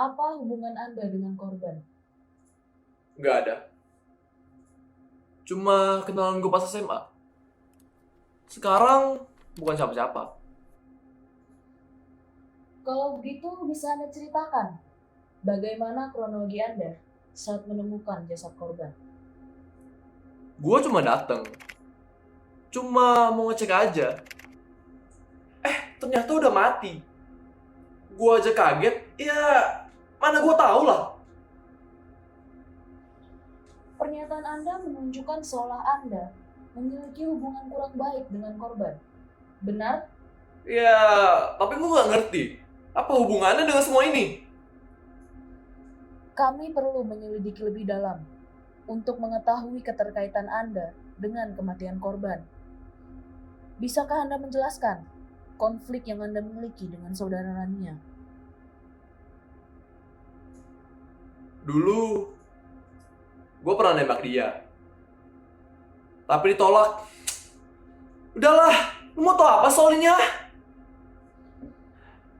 Apa hubungan Anda dengan korban? Nggak ada. Cuma kenalan gue pas SMA. Sekarang bukan siapa-siapa. Kalau begitu bisa Anda ceritakan bagaimana kronologi Anda saat menemukan jasad korban? Gue cuma dateng. Cuma mau ngecek aja. Ternyata udah mati. Gue aja kaget. Ya, mana gue tahu lah. Pernyataan Anda menunjukkan seolah Anda memiliki hubungan kurang baik dengan korban. Benar? Ya, tapi gue nggak ngerti. Apa hubungannya dengan semua ini? Kami perlu menyelidiki lebih dalam untuk mengetahui keterkaitan Anda dengan kematian korban. Bisakah Anda menjelaskan konflik yang Anda miliki dengan saudara Rania? Dulu, gue pernah nembak dia. Tapi ditolak. Udahlah, lu mau tau apa soalnya?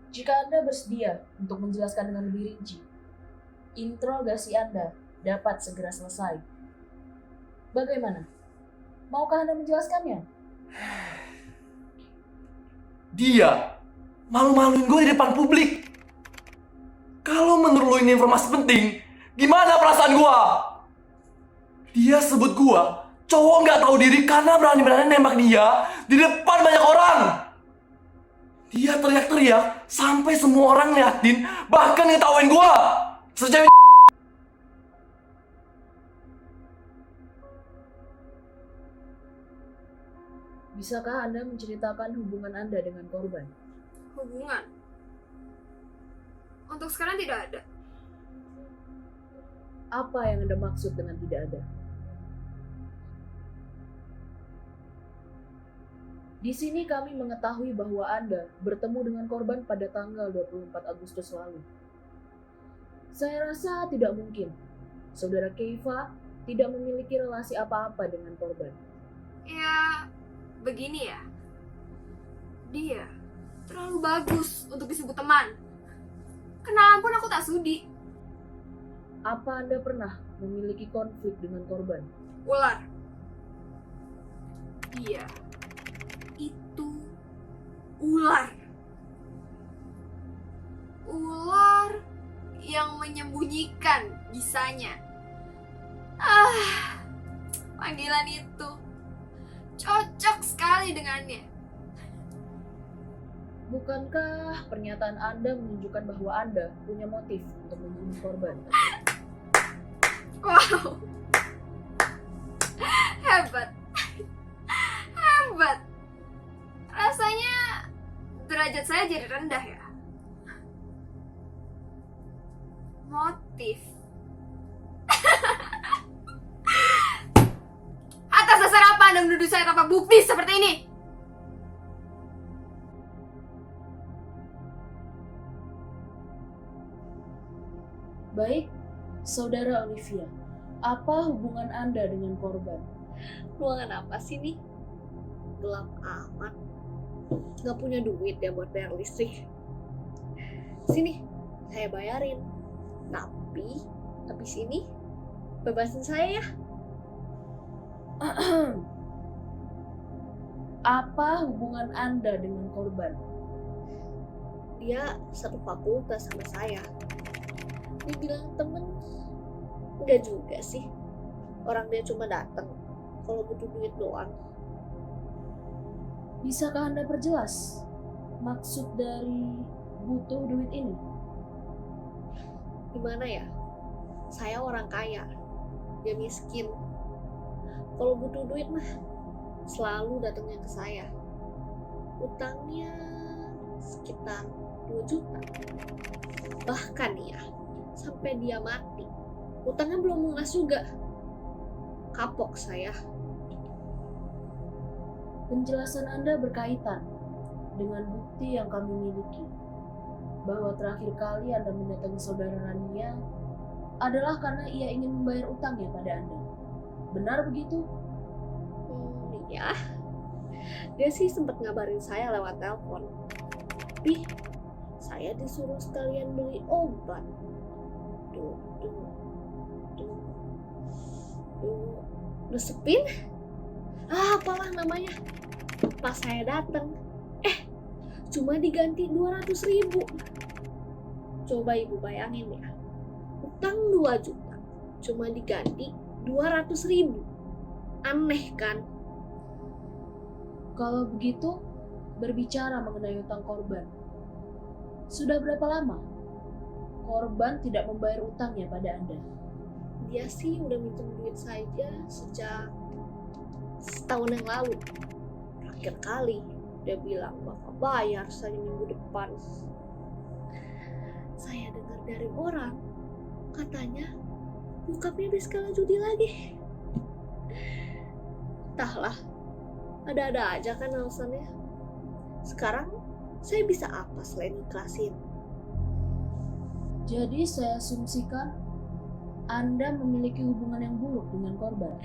Jika Anda bersedia untuk menjelaskan dengan lebih rinci, interogasi Anda dapat segera selesai. Bagaimana? Maukah Anda menjelaskannya? Dia malu-maluin gue di depan publik. Kalau menurut lo ini informasi penting, gimana perasaan gue? Dia sebut gue cowok nggak tahu diri karena berani-berani nembak dia di depan banyak orang. Dia teriak-teriak sampai semua orang ngeliatin, bahkan ngetawain gue. Sejauh Bisakah Anda menceritakan hubungan Anda dengan korban? Hubungan? Untuk sekarang tidak ada. Apa yang Anda maksud dengan tidak ada? Di sini kami mengetahui bahwa Anda bertemu dengan korban pada tanggal 24 Agustus lalu. Saya rasa tidak mungkin Saudara Keiva tidak memiliki relasi apa-apa dengan korban. Ya, begini ya. Dia terlalu bagus untuk disebut teman. Kenalan pun aku tak sudi. Apa Anda pernah memiliki konflik dengan korban? Ular. Dia itu ular. Ular yang menyembunyikan bisanya. Panggilan itu cocok sekali dengannya. Bukankah pernyataan Anda menunjukkan bahwa Anda punya motif untuk membunuh korban? Wow. Hebat. Hebat. Rasanya derajat saya jadi rendah ya. Motif. Atas dasar apa Anda menuduh saya tanpa bukti seperti ini? Baik, Saudara Olivia, apa hubungan Anda dengan korban? Ruangan apa sih nih? Gelap amat. Gak punya duit ya buat bayar listrik. Sini, saya bayarin. Tapi, habis ini, bebasin saya ya. Apa hubungan Anda dengan korban? Dia satu fakultas sama saya. Dibilang temen, enggak juga sih. Orang dia cuma datang kalau butuh duit doang. Bisakah Anda perjelas maksud dari butuh duit ini? Gimana ya? Saya orang kaya, dia miskin. Kalau butuh duit mah selalu datangnya ke saya. Utangnya sekitar 2 juta. Bahkan ya, sampai dia mati, utangnya belum lunas juga. Kapok saya. Penjelasan Anda berkaitan dengan bukti yang kami miliki bahwa terakhir kali Anda mendatangi saudara Rania adalah karena ia ingin membayar utangnya pada Anda. Benar begitu? Ya, dia sih sempat ngabarin saya lewat telepon. Tapi saya disuruh sekalian beli obat. Tuh, resepin? Apalah namanya. Pas saya datang, cuma diganti 200.000. Coba ibu bayangin ya, utang 2 juta, cuma diganti 200.000. Aneh kan? Kalau begitu, berbicara mengenai utang korban. Sudah berapa lama korban tidak membayar utangnya pada Anda? Dia sih udah minjem duit saja sejak setahun yang lalu. Terakhir kali dia bilang bakal bayar saya minggu depan. Saya dengar dari orang, katanya bokapnya habis kalah judi lagi. Entahlah, ada-ada aja kan alasannya. Sekarang saya bisa apa selain ikhlasin? Jadi saya asumsikan Anda memiliki hubungan yang buruk dengan korban.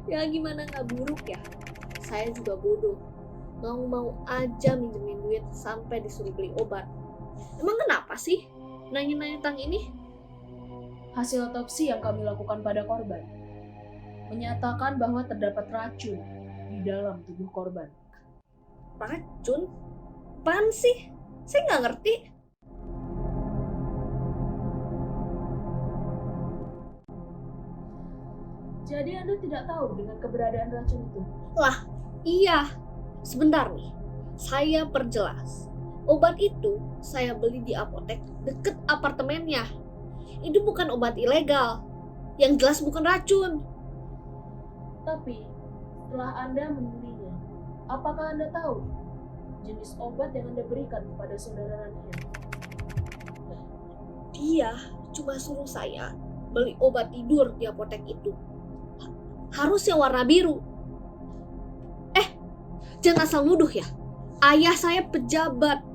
Ya gimana gak buruk ya? Saya juga bodoh. Mau aja minjemin duit sampai disuruh beli obat. Emang kenapa sih nanya-nanya tentang ini? Hasil otopsi yang kami lakukan pada korban menyatakan bahwa terdapat racun di dalam tubuh korban. Racun? Apaan sih? Saya nggak ngerti. Jadi Anda tidak tahu dengan keberadaan racun itu? Lah, iya. Sebentar nih, saya perjelas. Obat itu saya beli di apotek deket apartemennya. Itu bukan obat ilegal. Yang jelas bukan racun. Tapi setelah Anda membelinya, apakah Anda tahu jenis obat yang Anda berikan kepada saudara Rania? Dia cuma suruh saya beli obat tidur di apotek itu. Harus yang warna biru. Jangan asal nuduh ya. Ayah saya pejabat.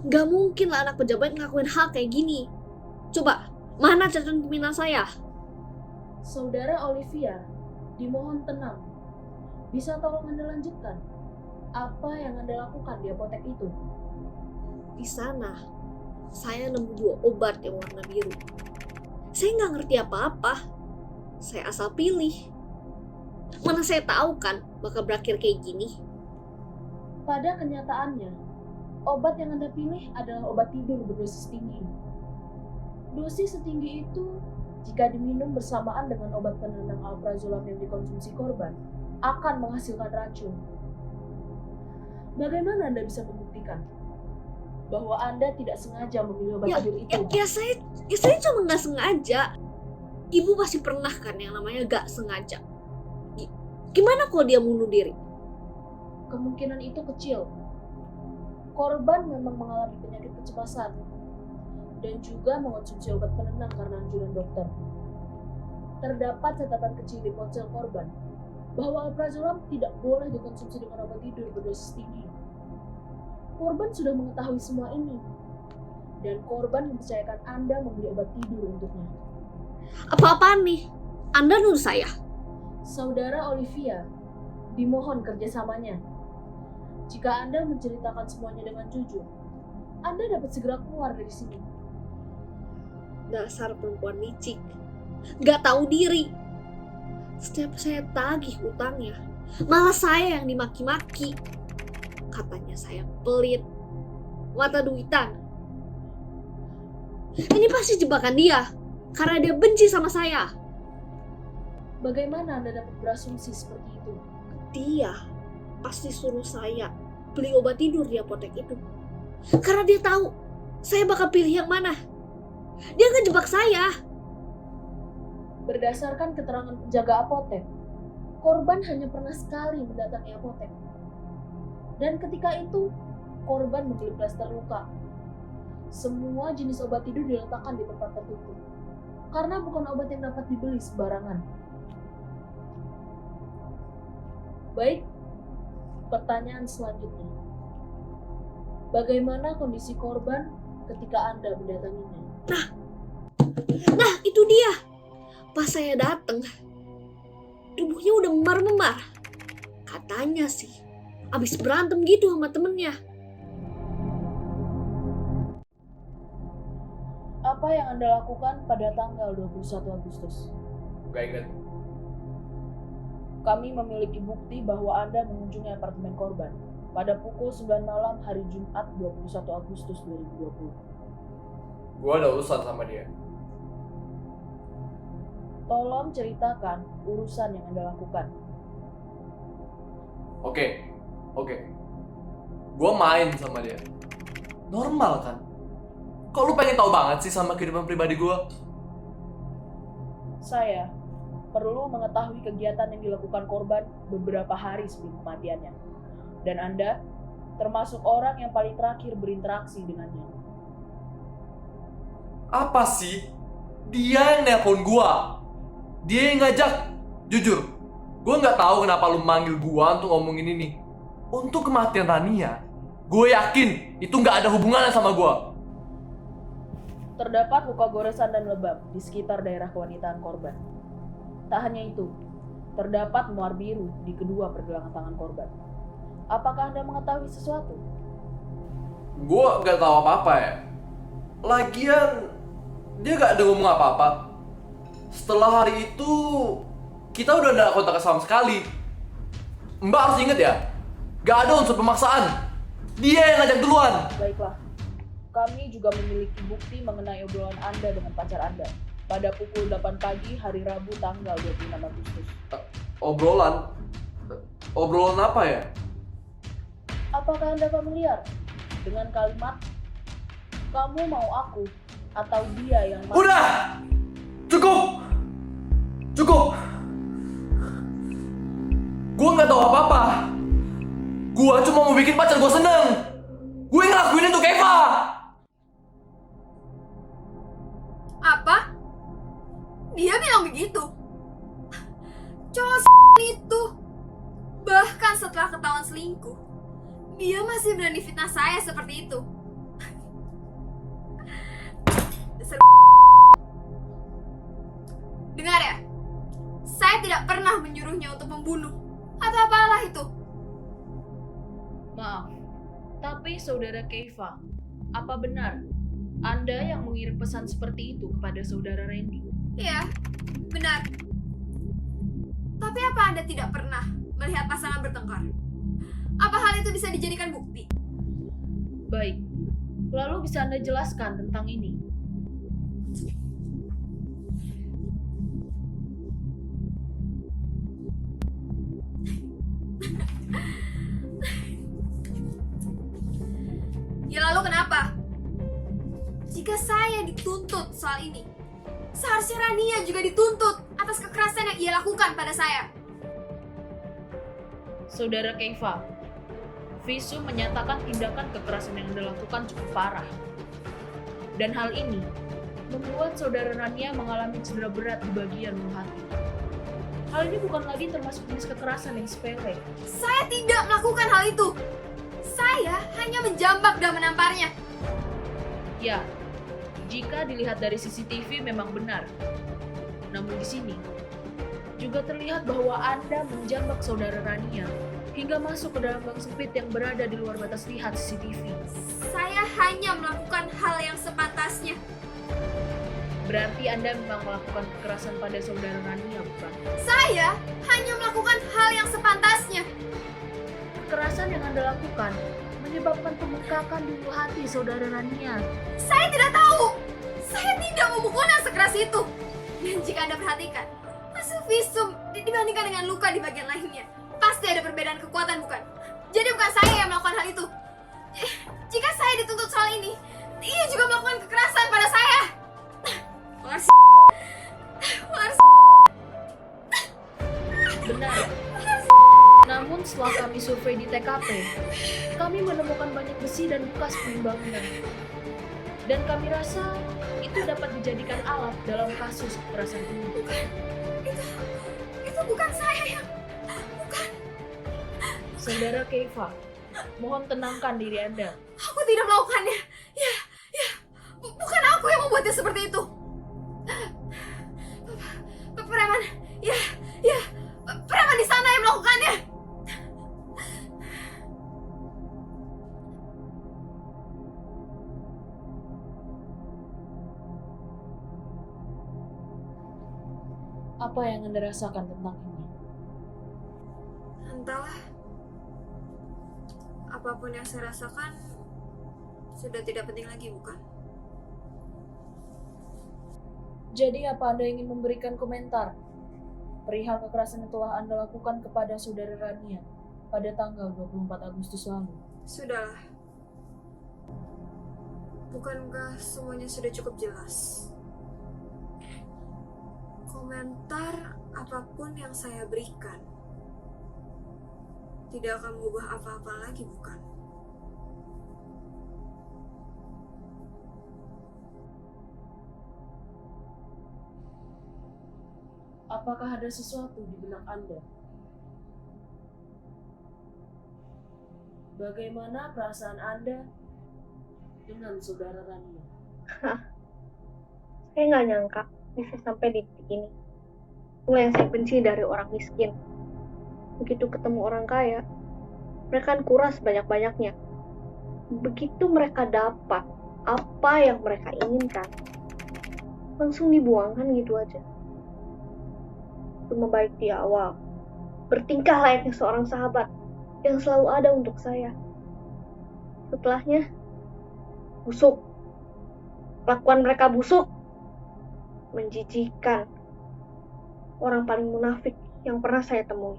Gak mungkin lah anak pejabat ngelakuin hal kayak gini. Coba, mana catatan kriminal saya? Saudara Olivia, dimohon tenang. Bisa tolong Anda lanjutkan apa yang Anda lakukan di apotek itu? Di sana, saya nemu 2 obat yang warna biru. Saya nggak ngerti apa-apa. Saya asal pilih. Mana saya tahu kan bakal berakhir kayak gini. Pada kenyataannya, obat yang Anda pilih adalah obat tidur berdosis tinggi. Dosis setinggi itu, jika diminum bersamaan dengan obat penenang alprazolam yang dikonsumsi korban, akan menghasilkan racun. Bagaimana Anda bisa membuktikan bahwa Anda tidak sengaja memilih obat tidur itu? Saya cuma nggak sengaja. Ibu pasti pernah kan yang namanya nggak sengaja. Gimana kalau dia bunuh diri? Kemungkinan itu kecil. Korban memang mengalami penyakit kecemasan dan juga mengonsumsi obat penenang karena anjuran dokter. Terdapat catatan kecil di ponsel korban bahwa alprazolam tidak boleh dikonsumsi dengan obat tidur berdosis tinggi. Korban sudah mengetahui semua ini. dan korban mempercayakan Anda membeli obat tidur untuknya. Apa-apaan nih? Anda nuduh saya? Saudara Olivia, dimohon kerjasamanya. Jika Anda menceritakan semuanya dengan jujur, Anda dapat segera keluar dari sini. Dasar perempuan licik. Gak tahu diri. Setiap saya tagih utangnya, malah saya yang dimaki-maki. Katanya saya pelit, mata duitan. Ini pasti jebakan dia, karena dia benci sama saya. Bagaimana Anda dapat berasumsi seperti itu? Dia pasti suruh saya beli obat tidur di apotek itu. Karena dia tahu saya bakal pilih yang mana. Dia ngejebak saya. Berdasarkan keterangan penjaga apotek, korban hanya pernah sekali mendatangi apotek. Dan ketika itu, korban membeli plester luka. Semua jenis obat tidur diletakkan di tempat tertutup, karena bukan obat yang dapat dibeli sembarangan. Baik, pertanyaan selanjutnya. Bagaimana kondisi korban ketika Anda mendatanginya? Nah, itu dia. Pas saya datang, tubuhnya udah memar-memar. Katanya sih, abis berantem gitu sama temennya. Apa yang Anda lakukan pada tanggal 21 Agustus? Gak inget. Kami memiliki bukti bahwa Anda mengunjungi apartemen korban pada pukul 9 malam hari Jumat 21 Agustus 2020. Gue ada urusan sama dia. Tolong ceritakan urusan yang Anda lakukan. Oke. Gue main sama dia. Normal kan? Kok lu pengen tahu banget sih sama kehidupan pribadi gue? Saya perlu mengetahui kegiatan yang dilakukan korban beberapa hari sebelum kematiannya. Dan Anda termasuk orang yang paling terakhir berinteraksi dengannya. Apa sih? Dia yang nelpon gue. Dia yang ngajak. Jujur, gue nggak tahu kenapa lu manggil gue untuk ngomongin ini. Untuk kematian Rania, gue yakin itu nggak ada hubungannya sama gue. Terdapat luka goresan dan lebam di sekitar daerah kewanitaan korban. Tak hanya itu, terdapat muar biru di kedua pergelangan tangan korban. Apakah Anda mengetahui sesuatu? Gue nggak tahu apa-apa ya. Lagian, dia nggak ada ngomong apa-apa. Setelah hari itu, kita udah nggak kontak sama sekali. Mbak harus inget ya, gak ada unsur pemaksaan. Dia yang ngajak duluan. Baiklah, kami juga memiliki bukti mengenai obrolan Anda dengan pacar Anda pada pukul 8 pagi hari Rabu tanggal 26 Agustus. Obrolan? Obrolan apa ya? Apakah Anda familiar dengan kalimat, "Kamu mau aku atau dia yang mau"? Udah! Cukup! Gue nggak tahu apa-apa. Gue cuma mau bikin pacar gue seneng. Gue ngelakuin itu Eva. Apa? Dia bilang begitu? Cowok itu. Bahkan setelah ketahuan selingkuh, dia masih berani fitnah saya seperti itu. Dasar. Dengar ya, saya tidak pernah menyuruhnya untuk membunuh atau apalah itu. Maaf, tapi Saudara Keiva, apa benar Anda yang mengirim pesan seperti itu kepada Saudara Randy? Iya, benar. Tapi apa Anda tidak pernah melihat pasangan bertengkar? Apa hal itu bisa dijadikan bukti? Baik, lalu bisa Anda jelaskan tentang ini? Ya lalu kenapa? Jika saya dituntut soal ini, seharusnya Rania juga dituntut atas kekerasan yang ia lakukan pada saya. Saudara Keiva, visum menyatakan tindakan kekerasan yang Anda lakukan cukup parah. Dan hal ini membuat Saudara Rania mengalami cedera berat di bagian ulu hati. Hal ini bukan lagi termasuk jenis kekerasan yang sepele. Saya tidak melakukan hal itu. Saya hanya menjambak dan menamparnya. Ya, jika dilihat dari CCTV memang benar. Namun di sini juga terlihat bahwa Anda menjambak saudara Rania hingga masuk ke dalam gang sempit yang berada di luar batas lihat CCTV. Saya hanya melakukan hal yang sepantasnya. Berarti Anda memang melakukan kekerasan pada saudara Rania, bukan? Saya hanya melakukan hal yang sepantasnya. Kekerasan yang Anda lakukan menyebabkan pembengkakan di ulu hati saudara Rania. Saya tidak tahu. Saya tidak memukulnya sekeras itu. Dan jika Anda perhatikan, hasil visum dibandingkan dengan luka di bagian lainnya, pasti ada perbedaan kekuatan, bukan? Jadi bukan saya yang melakukan hal itu. Jika saya dituntut soal ini, ia juga melakukan kekerasan pada saya. Benar. Namun setelah kami survei di TKP, kami menemukan banyak besi dan bekas pembangunan. Dan kami rasa itu dapat dijadikan alat dalam kasus kekerasan ini. Itu bukan saya yang... Bukan. Saudara Keifa, mohon tenangkan diri Anda. Aku tidak melakukannya. Ya. Bukan aku yang membuatnya seperti itu. Preman. Ya. Preman di sana yang melakukannya. Apa yang Anda rasakan tentang ini? Entahlah. Apapun yang saya rasakan sudah tidak penting lagi, bukan? Jadi apa Anda ingin memberikan komentar perihal kekerasan yang telah Anda lakukan kepada saudara Rania pada tanggal 24 Agustus lalu? Sudahlah. Bukankah semuanya sudah cukup jelas? Komentar apapun yang saya berikan tidak akan mengubah apa-apa lagi, bukan? Apakah ada sesuatu di benak Anda? Bagaimana perasaan Anda dengan saudara Rania? Saya nggak nyangka bisa sampai di titik ini. Itulah yang saya benci dari orang miskin. Begitu ketemu orang kaya, mereka kan kuras banyak-banyaknya. Begitu mereka dapat apa yang mereka inginkan, langsung dibuangkan gitu aja. Cuma baik di awal, bertingkah layaknya seorang sahabat yang selalu ada untuk saya. Setelahnya, busuk. Kelakuan mereka busuk, menjijikkan. Orang paling munafik yang pernah saya temui.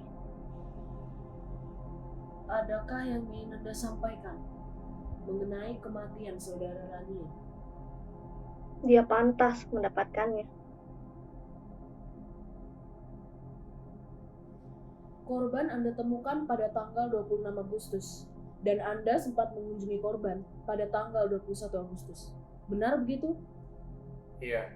Adakah yang ingin Anda sampaikan mengenai kematian saudara Rania? Dia pantas mendapatkannya. Korban Anda temukan pada tanggal 26 Agustus dan Anda sempat mengunjungi korban pada tanggal 21 Agustus. Benar begitu? Iya.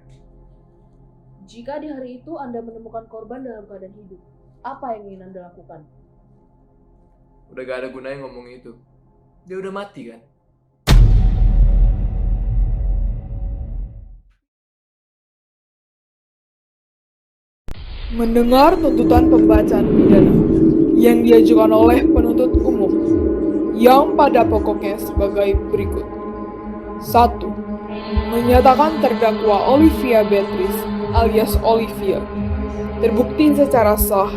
Jika di hari itu Anda menemukan korban dalam keadaan hidup, apa yang ingin Anda lakukan? Udah gak ada gunanya ngomong itu. Dia udah mati kan? Mendengar tuntutan pembacaan pidana yang diajukan oleh penuntut umum yang pada pokoknya sebagai berikut. 1. Menyatakan terdakwa Olivia Beatrice alias Olivia terbukti secara sah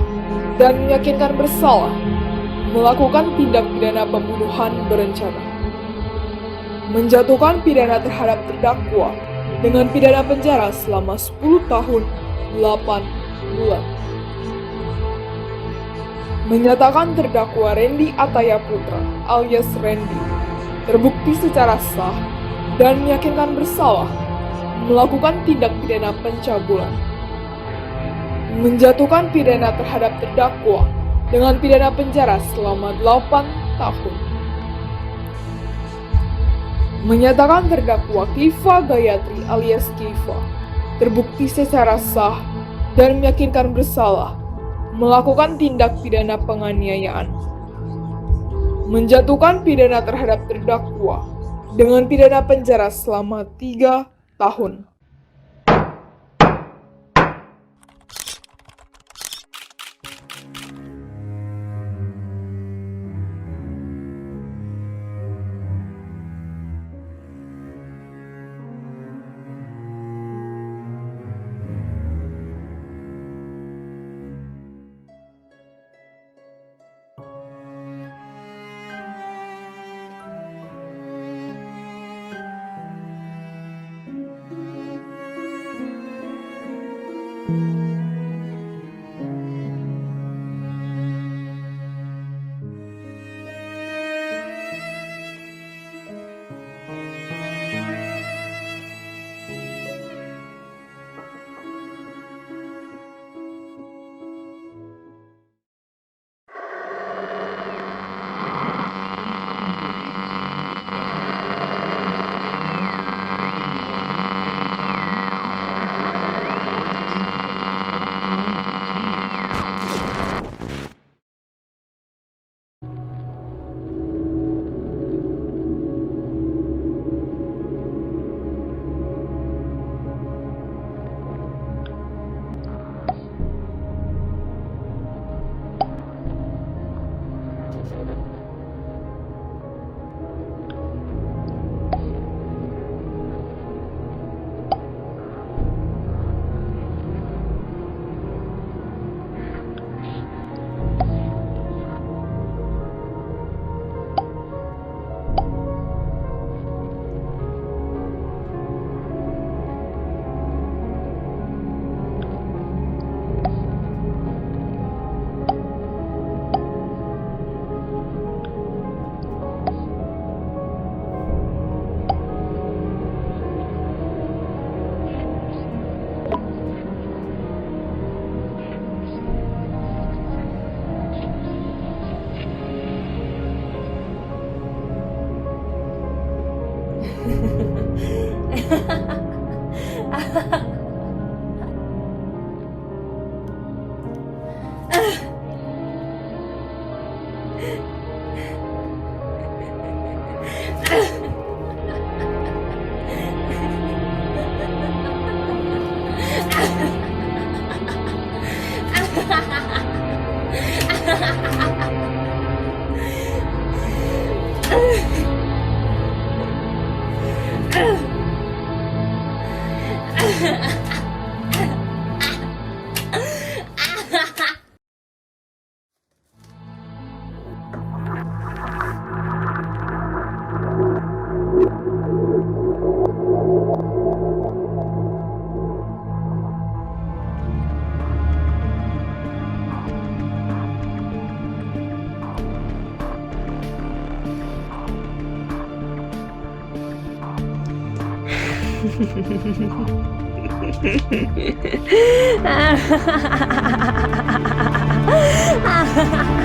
dan meyakinkan bersalah melakukan tindak pidana pembunuhan berencana. Menjatuhkan pidana terhadap terdakwa dengan pidana penjara selama 10 tahun 8 bulan. Menyatakan terdakwa Randy Ataya Putra alias Randy terbukti secara sah dan meyakinkan bersalah melakukan tindak pidana pencabulan. Menjatuhkan pidana terhadap terdakwa dengan pidana penjara selama 8 tahun. Menyatakan terdakwa Keifa Gayatri alias Keifa terbukti secara sah dan meyakinkan bersalah melakukan tindak pidana penganiayaan. Menjatuhkan pidana terhadap terdakwa dengan pidana penjara selama 3 tahun. Ah,